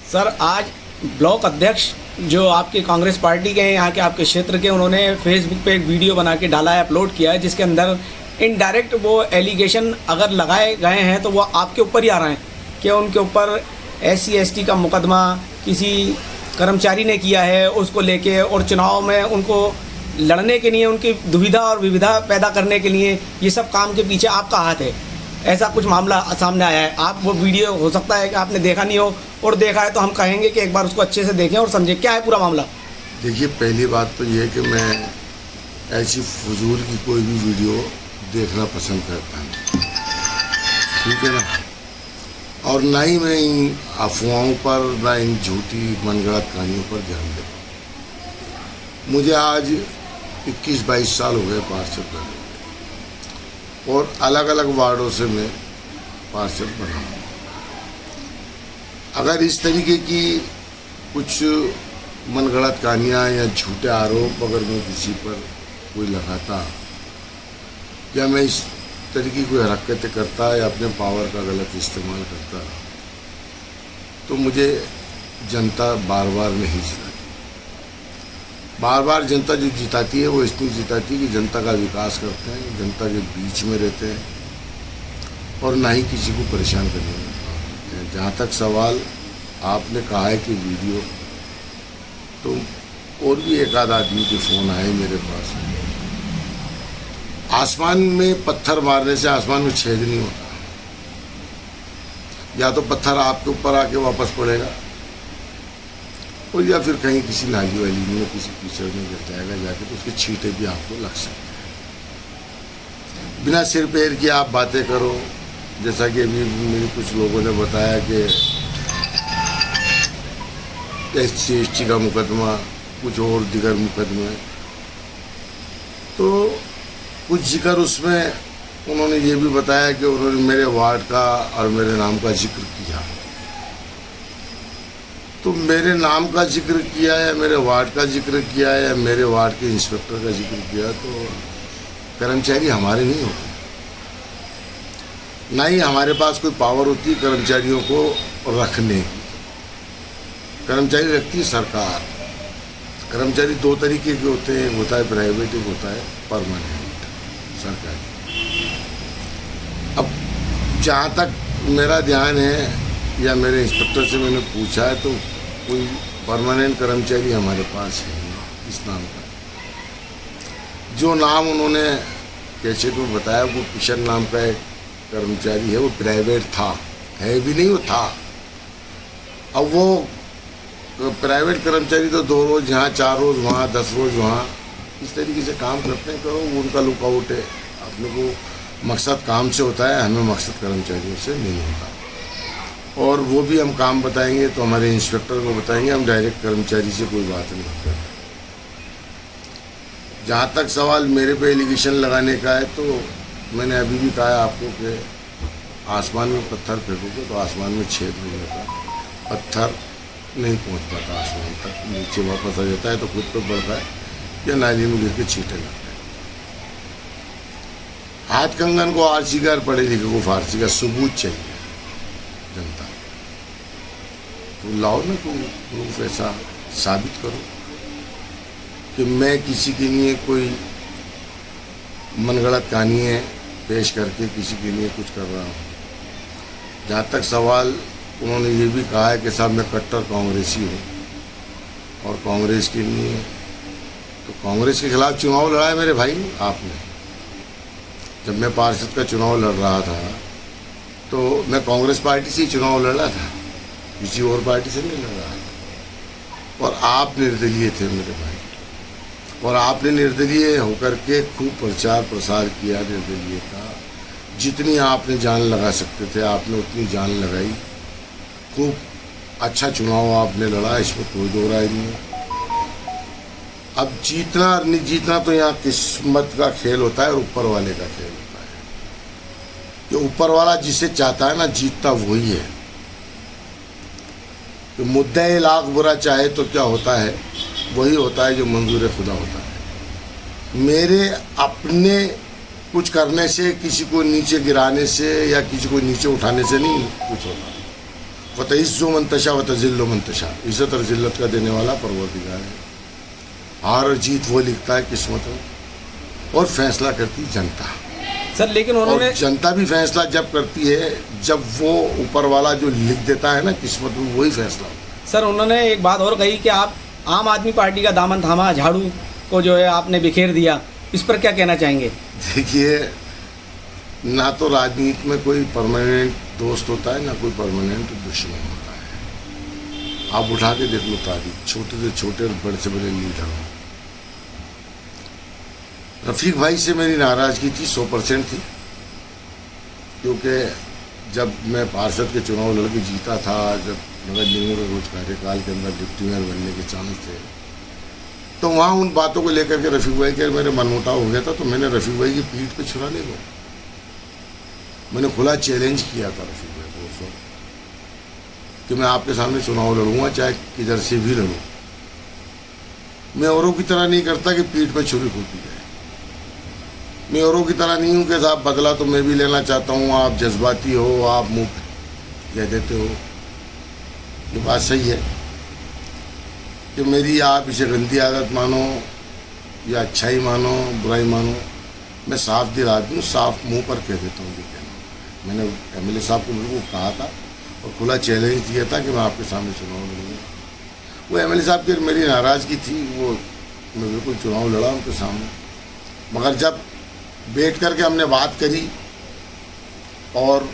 Sir आज block अध्यक्ष जो आपके कांग्रेस पार्टी के हैं यहाँ के आपके क्षेत्र के, उन्होंने फेसबुक पे एक वीडियो बना के डाला है, अपलोड किया है, जिसके अंदर इनडायरेक्ट वो एलिगेशन अगर लगाए गए हैं तो वो आपके ऊपर ही आ रहे हैं कि उनके ऊपर SC/ST का मुकदमा किसी कर्मचारी ने किया है उसको लेके, और चुनाव में उनको लड़ने के लिए उनकी दुविधा और विविधा पैदा करने के लिए ये सब काम के पीछे आपका हाथ है। ऐसा कुछ मामला सामने आया है। आप वो वीडियो हो सकता है कि आपने देखा नहीं हो, और देखा है तो हम कहेंगे कि एक बार उसको अच्छे से देखें और समझें क्या है पूरा मामला। देखिए, पहली बात तो ये है कि मैं ऐसी फजूल की कोई भी वीडियो देखना पसंद करता हूँ, ठीक है ना। और ना ही मैं इन अफवाहों पर, ना इन झूठी मनगढ़ंत कहानियों पर ध्यान देता। मुझे आज 21-22 साल हो गए पार्षद बने, और अलग अलग वार्डों से मैं पार्षद बना हूँ। अगर इस तरीके की कुछ मनगढ़ंत कहानियाँ या झूठे आरोप अगर मैं किसी पर कोई लगाता, या मैं इस तरीके की हरकतें करता या अपने पावर का गलत इस्तेमाल करता, तो मुझे जनता बार बार नहीं जिताती। बार बार जनता जो जिताती है वो इसलिए जिताती है कि जनता का विकास करते हैं, जनता के बीच में रहते हैं, और ना ही किसी को परेशान करने में रहते हैं। जहाँ तक सवाल आपने कहा है कि वीडियो, तो और भी एक आध आदमी के फ़ोन आए मेरे पास। आसमान में पत्थर मारने से आसमान में छेद नहीं होता, या तो पत्थर आपके ऊपर आके वापस पड़ेगा, और या फिर कहीं किसी नाली वाली में किसी कीचड़ में गिर जाएगा जाके, तो उसके छींटे भी आपको लग सकते हैं। बिना सिर पैर की आप बातें करो, जैसा कि अभी मेरे कुछ लोगों ने बताया कि SC/ST का मुकदमा, कुछ और दिगर मुकदमे, तो कुछ जिक्र उसमें उन्होंने ये भी बताया कि उन्होंने मेरे वार्ड का और मेरे नाम का जिक्र किया। तो मेरे नाम का जिक्र किया या मेरे वार्ड का जिक्र किया या मेरे वार्ड के इंस्पेक्टर का जिक्र किया, तो कर्मचारी हमारे नहीं होते, ना ही हमारे पास कोई पावर होती है कर्मचारियों को रखने की। कर्मचारी रखती है सरकार। कर्मचारी दो तरीके के होते हैं, एक होता है प्राइवेट, एक होता है परमानेंट सरकारी। अब जहाँ तक मेरा ध्यान है या मेरे इंस्पेक्टर से मैंने पूछा है, तो कोई परमानेंट कर्मचारी हमारे पास है इस नाम का। जो नाम उन्होंने कैसेट में बताया वो किशन नाम का एक कर्मचारी है, वो प्राइवेट था, है भी नहीं, वो था। अब वो प्राइवेट कर्मचारी तो 2 रोज़ यहाँ, 4 रोज़ वहाँ, 10 रोज़ वहाँ, इस तरीके से काम करते हैं। करो, वो उनका लुकआउट है। अपने को मकसद काम से होता है, हमें मकसद कर्मचारियों से नहीं होता। और वो भी हम काम बताएंगे तो हमारे इंस्पेक्टर को बताएंगे, हम डायरेक्ट कर्मचारी से कोई बात नहीं करते। जहाँ तक सवाल मेरे पे एलिगेशन लगाने का है, तो मैंने अभी भी कहा है आपको कि आसमान में पत्थर फेंकोगे तो आसमान में छेद नहीं होता, पत्थर नहीं पहुँच पाता आसमान तक, नीचे वापस आ जाता है तो खुद पे बढ़ता है या नाली में गिर के छींटे लगते हैं। हाथ कंगन को आरसीगर, पढ़े लिखे को फारसी का सबूत चाहिए जनता, तो लाओ ना, तो प्रूफ ऐसा साबित करो कि मैं किसी के लिए कोई मनगढ़ंत कहानियाँ पेश करके किसी के लिए कुछ कर रहा हूँ। जहाँ तक सवाल उन्होंने ये भी कहा है कि साहब मैं कट्टर कांग्रेसी हूँ, और कांग्रेस के लिए, तो कांग्रेस के खिलाफ चुनाव लड़ा है मेरे भाई आपने। जब मैं पार्षद का चुनाव लड़ रहा था तो मैं कांग्रेस पार्टी से ही चुनाव लड़ा था, किसी और पार्टी से नहीं लड़ रहा था। और आप निर्दलीय थे मेरे भाई, और आपने निर्दलीय होकर के खूब प्रचार प्रसार किया निर्दलीय का। जितनी आपने जान लगा सकते थे आपने उतनी जान लगाई। खूब अच्छा चुनाव आपने लड़ा, इसमें कोई दो राय नहीं है। अब जीतना और नहीं जीतना तो यहाँ किस्मत का खेल होता है और ऊपर वाले का खेल होता है। जो ऊपर वाला जिसे चाहता है ना, जीतता वही है। तो मुद्दे लाख बुरा चाहे तो क्या होता है, वही होता है जो मंजूर खुदा होता है। मेरे अपने कुछ करने से, किसी को नीचे गिराने से या किसी को नीचे उठाने से नहीं कुछ होता। वतइज़्ज़ु मन तशा वतज़िल्लु मन तशा, इज़्ज़त और ज़िल्लत का देने वाला परवरदिगार है। हार और जीत वो लिखता है किस्मत में, और फैसला करती जनता। सर लेकिन उन्होंने और जनता भी फैसला जब करती है जब वो ऊपर वाला जो लिख देता है ना किस्मत में, वही फैसला होता है। सर उन्होंने एक बात और कही कि आप आम आदमी पार्टी का दामन थामा, झाड़ू को जो है आपने बिखेर दिया, इस पर क्या कहना चाहेंगे? देखिए, ना तो राजनीति में कोई परमानेंट दोस्त होता है, ना कोई परमानेंट दुश्मन होता है। आप उठा के देख लो तारीख, छोटे से छोटे और बड़े से बड़े लीडर हो। रफ़ीक भाई से मेरी नाराज़गी थी 100% थी, क्योंकि जब मैं पार्षद के चुनाव लड़के जीता था, जब नगर निगम का कुछ कार्यकाल के अंदर डिप्टी मेयर बनने के चांस थे, तो वहाँ उन बातों को लेकर के रफ़ीक भाई के मेरे मनमुटाव हो गया था। तो मैंने रफ़ीक भाई की पीठ पे छुरा नहीं लो, मैंने खुला चैलेंज किया था रफ़ीक भाई को उस वक्त कि मैं आपके सामने चुनाव लड़ूंगा, चाहे किधर से भी लड़ूँ। मैं औरों की तरह नहीं करता कि पीठ पे छुरी फूटी जाए। मैं औरों की तरह नहीं हूँ कि साहब बदला तो मैं भी लेना चाहता हूँ, आप जज्बाती हो, आप मुँह कह देते हो। ये बात सही है कि मेरी आप इसे गंदी आदत मानो या अच्छाई मानो, बुराई मानो, मैं साफ दिल आदमी हूँ, साफ मुँह पर कह देता हूँ कि कहना। मैंने एमएलए साहब को बिल्कुल कहा था और खुला चैलेंज दिया था कि मैं आपके सामने चुनाव लड़ूंगा। वो एमएलए साहब की मेरी नाराज़गी थी, वो मैं बिल्कुल चुनाव लड़ा उनके सामने। मगर जब बैठ करके हमने बात करी और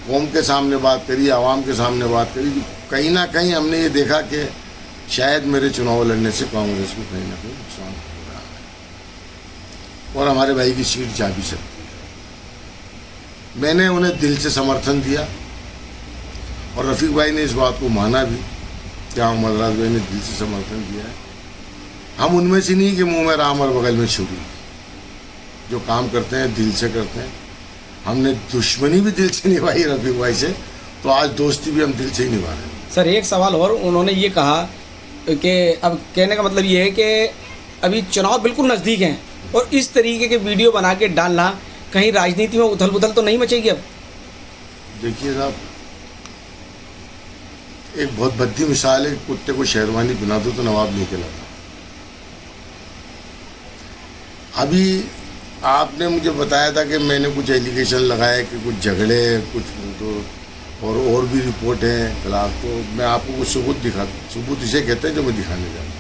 कौम के सामने बात करी, आवाम के सामने बात करी, तो कहीं ना कहीं हमने ये देखा कि शायद मेरे चुनाव लड़ने से कांग्रेस को कहीं ना कहीं नुकसान हो रहा है और हमारे भाई की सीट जा भी सकती है। मैंने उन्हें दिल से समर्थन दिया और रफ़ीक भाई ने इस बात को माना भी कि हाँ, मदराज भाई ने दिल से समर्थन दिया है। हम उनमें से नहीं कि मुँह में राम और बगल में छुरी, जो काम करते हैं दिल से करते हैं। हमने दुश्मनी भी दिल से निभाई रफ़ीक भाई से, तो आज दोस्ती भी हम दिल से ही निभा रहे हैं। सर एक सवाल और, उन्होंने ये कहा कि अब कहने का मतलब ये है कि अभी चुनाव बिल्कुल नज़दीक हैं और इस तरीके के वीडियो बना के डालना कहीं राजनीति में उथल पुथल तो नहीं मचेगी? अब देखिए साहब, एक बहुत भद्दी मिसाल है, कुत्ते को शेरवानी बना दो तो नवाब नहीं कहलाता। अभी आपने मुझे बताया था कि मैंने कुछ एलिगेशन लगाए कि कुछ झगड़े, कुछ तो और भी रिपोर्ट हैं खिलाफ, तो मैं आपको कुछ सबूत इसे कहते हैं जो मैं दिखाने जा रहा हूँ।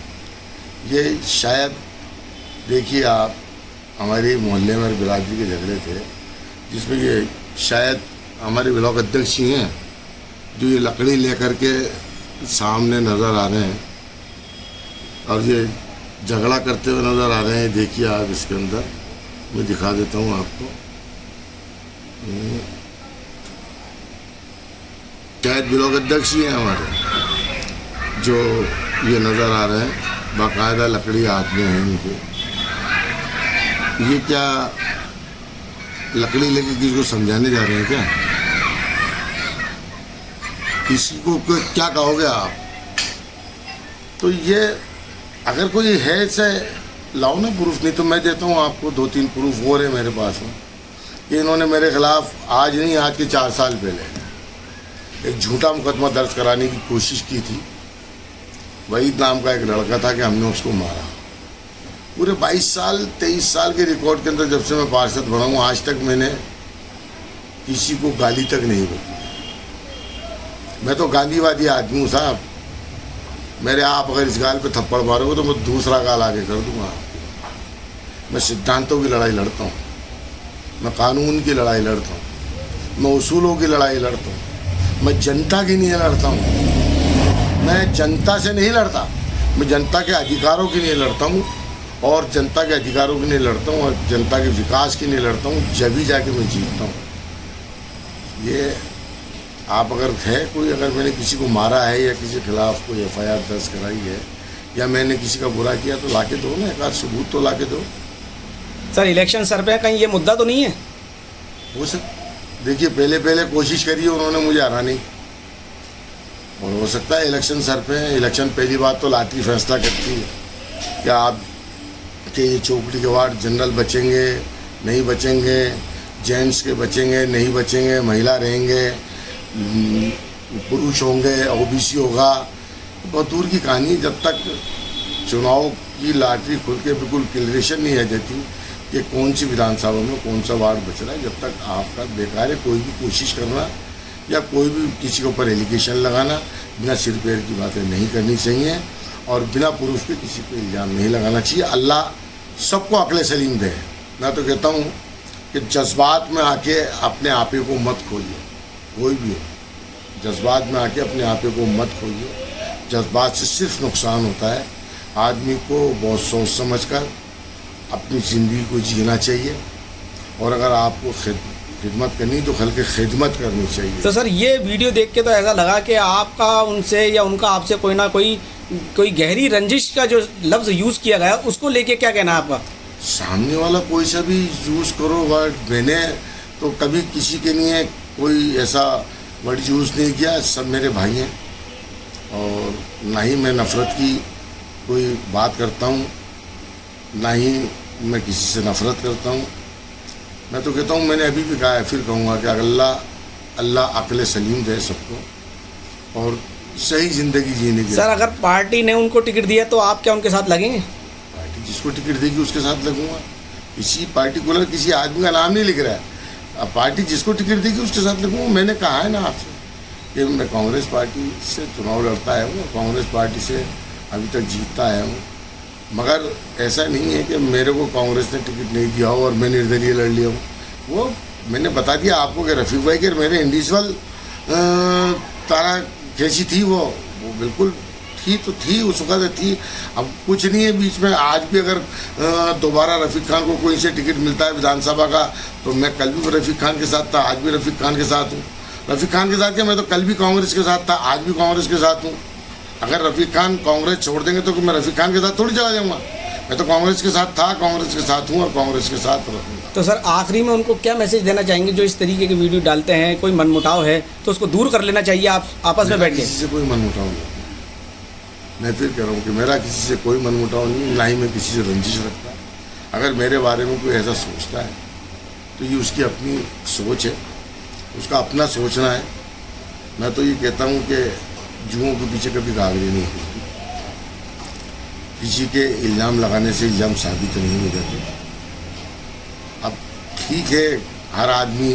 ये शायद देखिए आप, हमारे मोहल्ले में बिरादरी के झगड़े थे जिसमें ये शायद हमारे ब्लॉक अध्यक्ष ही हैं जो ये लकड़ी लेकर के सामने नज़र आ रहे हैं और ये झगड़ा करते हुए नज़र आ रहे हैं। देखिए आप, इसके अंदर मैं दिखा देता हूँ आपको। शायद ब्लॉक अध्यक्ष ही हैं हमारे जो ये नज़र आ रहे हैं, बाकायदा लकड़ी हाथ में है इनके। ये क्या लकड़ी लेके किसी को समझाने जा रहे हैं क्या? किसी को क्या कहोगे आप? तो ये अगर कोई है से लाओ ना प्रूफ, नहीं तो मैं देता हूँ आपको 2-3 प्रूफ और है मेरे पास में कि इन्होंने मेरे खिलाफ आज नहीं, आज के 4 साल पहले एक झूठा मुकदमा दर्ज कराने की कोशिश की थी। वहीद नाम का एक लड़का था कि हमने उसको मारा। पूरे 22 साल 23 साल के रिकॉर्ड के अंदर जब से मैं पार्षद बना हूँ, आज तक मैंने किसी को गाली तक नहीं बकी। मैं तो गांधीवादी आदमी हूँ साहब। मेरे आप अगर इस गाल पे थप्पड़ मारोगे तो मैं दूसरा गाल आगे कर दूंगा। मैं सिद्धांतों की लड़ाई लड़ता हूँ, मैं कानून की लड़ाई लड़ता हूँ, मैं उसूलों की लड़ाई लड़ता हूँ, मैं जनता की नहीं लड़ता हूँ। मैं जनता से नहीं लड़ता, मैं जनता के अधिकारों की नहीं लड़ता हूँ और जनता के अधिकारों की नहीं लड़ता हूँ और जनता के विकास की नहीं लड़ता हूँ, जब भी जाके मैं जीतता हूँ। ये आप अगर है कोई, अगर मैंने किसी को मारा है या किसी के खिलाफ कोई FIR दर्ज कराई है या मैंने किसी का बुरा किया तो लाके दो ना, एक आध सबूत तो लाके दो। सर इलेक्शन सर पे कहीं ये मुद्दा तो नहीं है? हो सकता, देखिए पहले कोशिश करी है उन्होंने मुझे हराने, और हो सकता है इलेक्शन सर पे है। इलेक्शन पहली बात तो लाटरी फैसला करती है कि आप के ये चौकड़ी के वार्ड जनरल बचेंगे नहीं बचेंगे, जेंट्स के बचेंगे नहीं बचेंगे, महिला रहेंगे पुरुष होंगे, ओबीसी होगा, बहुत दूर की कहानी। जब तक चुनाव की लॉटरी खुल के बिल्कुल क्लियरेशन नहीं आ जाती कि कौन सी विधानसभा में कौन सा वार्ड बच रहा है, जब तक आपका बेकार है कोई भी कोशिश करना या कोई भी किसी के ऊपर एलिगेशन लगाना। बिना सिर पैर की बातें नहीं करनी चाहिए और बिना प्रूफ के किसी पे इल्ज़ाम नहीं लगाना चाहिए। अल्लाह सबको अक्ल सलीम दे। मैं तो कहता हूँ कि जज्बात में आके अपने आपे को मत खोइए, कोई भी हो जज्बात में आके अपने आपे को मत खोइए। जज्बात से सिर्फ नुकसान होता है। आदमी को बहुत सोच समझ कर अपनी ज़िंदगी को जीना चाहिए और अगर आपको खिदमत करनी तो खल के खिदमत करनी चाहिए। तो सर ये वीडियो देख के तो ऐसा लगा कि आपका उनसे या उनका आपसे कोई ना कोई गहरी रंजिश का जो लफ्ज़ यूज़ किया गया उसको लेके क्या कहना है आपका? सामने वाला कोई सा भी यूज़ करो वर्ड, मैंने तो कभी किसी के लिए कोई ऐसा वर्ड यूज़ नहीं किया। सब मेरे भाई हैं और ना ही मैं नफ़रत की कोई बात करता हूँ, ना ही मैं किसी से नफ़रत करता हूँ। मैं तो कहता हूँ, मैंने अभी भी कहा है, फिर कहूँगा कि अल्लाह अक्ल सलीम दे सबको और सही ज़िंदगी जीने की। सर अगर पार्टी ने उनको टिकट दिया तो आप क्या उनके साथ लगेंगे? पार्टी जिसको टिकट देगी उसके साथ लगूंगा। किसी पार्टिकुलर किसी आदमी का नाम नहीं लिख रहा है। अब पार्टी जिसको टिकट देगी उसके साथ लगूंगा। मैंने कहा है ना आपसे कि मैं कांग्रेस पार्टी से चुनाव लड़ता आया हूँ, कांग्रेस पार्टी से अभी तक जीतता आया हूँ। मगर ऐसा नहीं है कि मेरे को कांग्रेस ने टिकट नहीं दिया हो और मैं निर्दलीय लड़ लिया हूँ। वो मैंने बता दिया आपको कि रफ़ीक भाई के मेरे इंडिविजुअल तारा कैसी थी वो बिल्कुल थी तो थी, उस वक्त थी। अब कुछ नहीं है बीच में। आज भी अगर दोबारा रफ़ीक खान को कोई से टिकट मिलता है विधानसभा का तो मैं कल भी रफ़ीक खान के साथ था, आज भी रफ़ीक खान के साथ हूँ। रफ़ीक खान के साथ क्या, मैं तो कल भी कांग्रेस के साथ था, आज भी कांग्रेस के साथ हूँ। अगर रफ़ीक खान कांग्रेस छोड़ देंगे तो मैं रफ़ीक खान के साथ थोड़ी चला जाऊँगा। मैं तो कांग्रेस के साथ था, कांग्रेस के साथ हूँ और कांग्रेस के साथ रहूँगा। तो सर आखिरी में उनको क्या मैसेज देना चाहेंगे जो इस तरीके की वीडियो डालते हैं? कोई मनमुटाव है तो उसको दूर कर लेना चाहिए आप आपस में बैठ के। किसी से कोई मनमुटाव नहीं। मैं फिर कह रहा हूँ कि मेरा किसी से कोई मनमुटाव नहीं, ना ही मैं किसी से रंजिश रखता। अगर मेरे बारे में कोई ऐसा सोचता है तो ये उसकी अपनी सोच है, उसका अपना सोचना है। मैं तो ये कहता हूँ कि जुओं के पीछे कभी गागरी नहीं होती। किसी के इल्ज़ाम लगाने से इल्ज़ाम साबित नहीं हो जाते। अब ठीक है, हर आदमी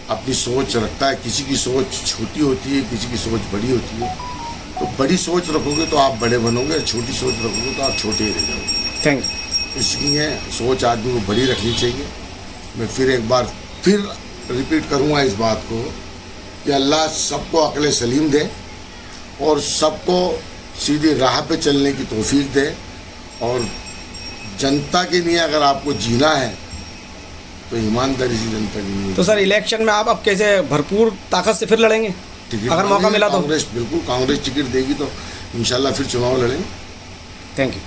अपनी सोच रखता है। किसी की सोच छोटी होती है, किसी की सोच बड़ी होती है। तो बड़ी सोच रखोगे तो आप बड़े बनोगे, छोटी सोच रखोगे तो आप छोटे ही रह जाओगे। Thank you. इसलिए सोच आदमी को बड़ी रखनी चाहिए। मैं फिर एक बार फिर रिपीट करूँगा इस बात को कि अल्लाह सबको अक्ल सलीम दे और सबको सीधी राह पे चलने की तौफीक दे। और जनता के लिए अगर आपको जीना है तो ईमानदारी से जनता के लिए। तो सर इलेक्शन में आप अब कैसे भरपूर ताकत से फिर लड़ेंगे अगर मौका मिला तो? कांग्रेस बिल्कुल, कांग्रेस टिकट देगी तो इंशाल्लाह फिर चुनाव लड़ेंगे। Thank you.